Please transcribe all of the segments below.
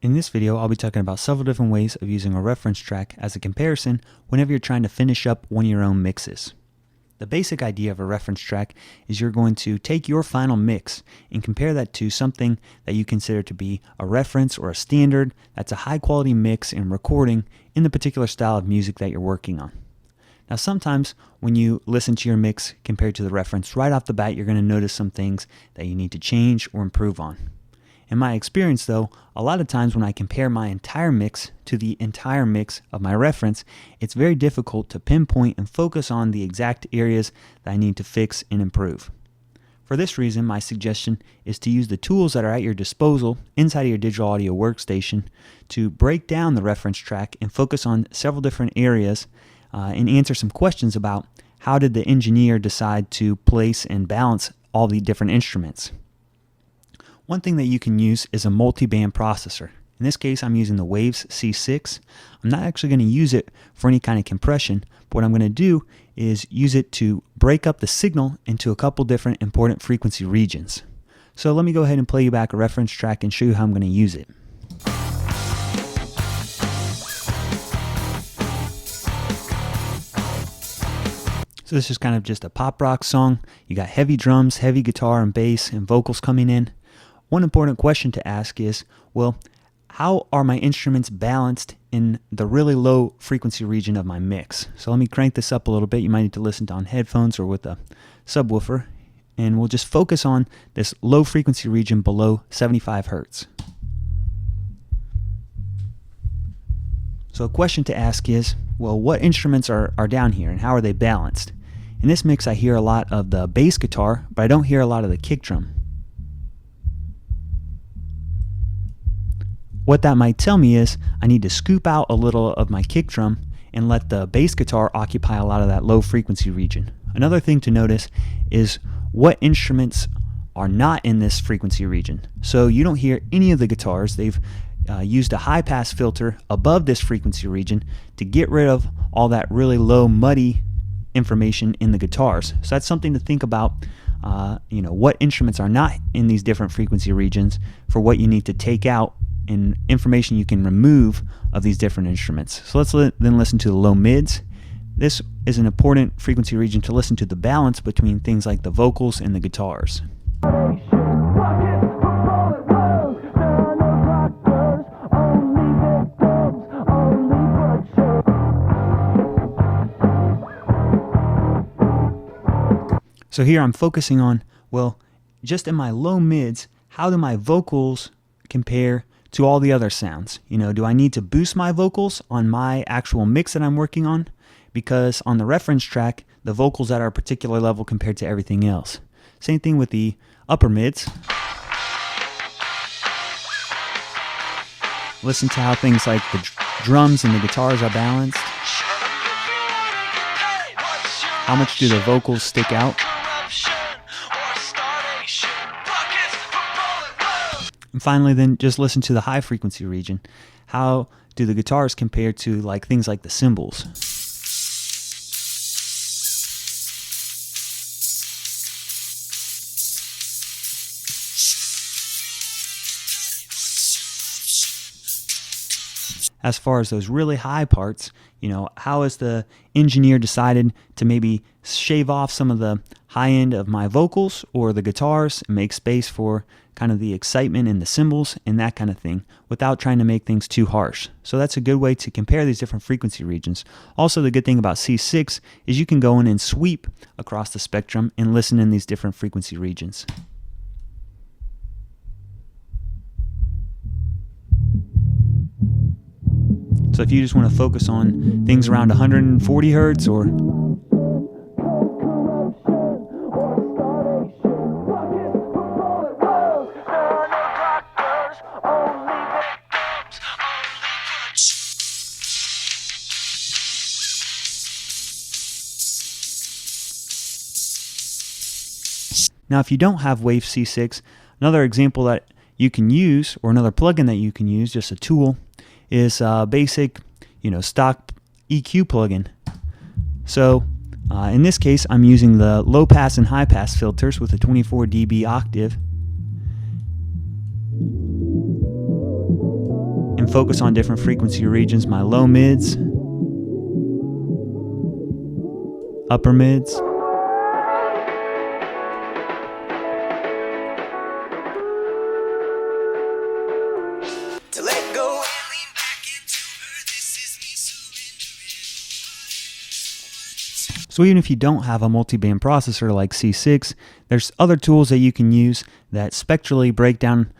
In this video, I'll be talking about several different ways of using a reference track as a comparison whenever you're trying to finish up one of your own mixes. The basic idea of a reference track is you're going to take your final mix and compare that to something that you consider to be a reference or a standard that's a high quality mix and recording in the particular style of music that you're working on. Now sometimes when you listen to your mix compared to the reference right off the bat, you're going to notice some things that you need to change or improve on. In my experience though, a lot of times when I compare my entire mix to the entire mix of my reference, it's very difficult to pinpoint and focus on the exact areas that I need to fix and improve. For this reason, my suggestion is to use the tools that are at your disposal inside of your digital audio workstation to break down the reference track and focus on several different areas and answer some questions about how did the engineer decide to place and balance all the different instruments. One thing that you can use is a multiband processor. In this case, I'm using the Waves C6. I'm not actually going to use it for any kind of compression, but what I'm going to do is use it to break up the signal into a couple different important frequency regions. So let me go ahead and play you back a reference track and show you how I'm going to use it. So this is kind of just a pop rock song. You got heavy drums, heavy guitar and bass and vocals coming in. One important question to ask is, well, how are my instruments balanced in the really low frequency region of my mix? So let me crank this up a little bit. You might need to listen to on headphones or with a subwoofer. And we'll just focus on this low frequency region below 75 Hertz. So a question to ask is, well, what instruments are down here and how are they balanced? In this mix I hear a lot of the bass guitar, but I don't hear a lot of the kick drum. What that might tell me is I need to scoop out a little of my kick drum and let the bass guitar occupy a lot of that low frequency region. Another thing to notice is what instruments are not in this frequency region. So you don't hear any of the guitars. They've used a high pass filter above this frequency region to get rid of all that really low muddy information in the guitars. So that's something to think about. What instruments are not in these different frequency regions for what you need to take out and information you can remove of these different instruments. So let's then listen to the low mids. This is an important frequency region to listen to the balance between things like the vocals and the guitars. So here I'm focusing on, well, just in my low mids, how do my vocals compare to all the other sounds? Do I need to boost my vocals on my actual mix that I'm working on? Because on the reference track, the vocals at are a particular level compared to everything else. Same thing with the upper mids. Listen to how things like the drums and the guitars are balanced. How much do the vocals stick out? And finally then just listen to the high frequency region. How do the guitars compare to things like the cymbals? As far as those really high parts, how has the engineer decided to maybe shave off some of the high end of my vocals or the guitars and make space for kind of the excitement in the cymbals and that kind of thing without trying to make things too harsh. So that's a good way to compare these different frequency regions. Also, the good thing about C6 is you can go in and sweep across the spectrum and listen in these different frequency regions. So if you just want to focus on things around 140 Hertz or now, if you don't have Waves C6, another example that you can use, or another plugin that you can use, just a tool, is a basic, stock EQ plugin. So in this case, I'm using the low pass and high pass filters with a 24 dB octave. can focus on different frequency regions, my low mids, upper mids. To let go. So even if you don't have a multiband processor like C6, there's other tools that you can use that spectrally break down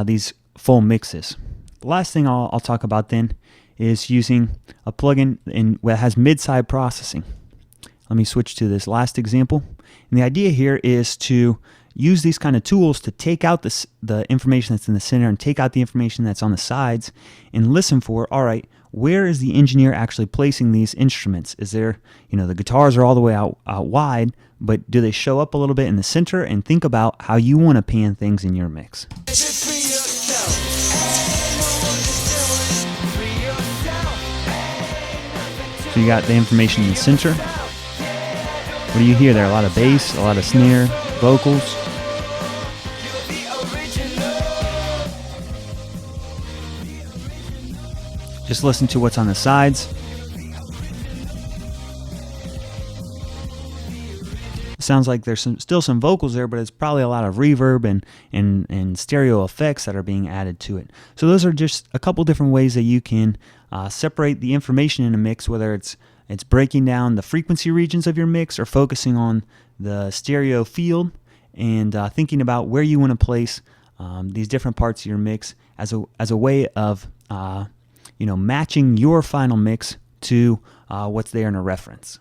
these full mixes. The last thing I'll talk about then is using a plugin that has mid-side processing. Let me switch to this last example. And the idea here is to use these kind of tools to take out the information that's in the center and take out the information that's on the sides and listen for, all right, where is the engineer actually placing these instruments? Is there, the guitars are all the way out wide, but do they show up a little bit in the center? And think about how you want to pan things in your mix. So you got the information in the center. What do you hear there? A lot of bass, a lot of snare, vocals. Just listen to what's on the sides. Sounds like there's still some vocals there, but it's probably a lot of reverb and stereo effects that are being added to it. So those are just a couple different ways that you can separate the information in a mix, whether it's breaking down the frequency regions of your mix or focusing on the stereo field and thinking about where you want to place these different parts of your mix as a way of matching your final mix to what's there in a reference.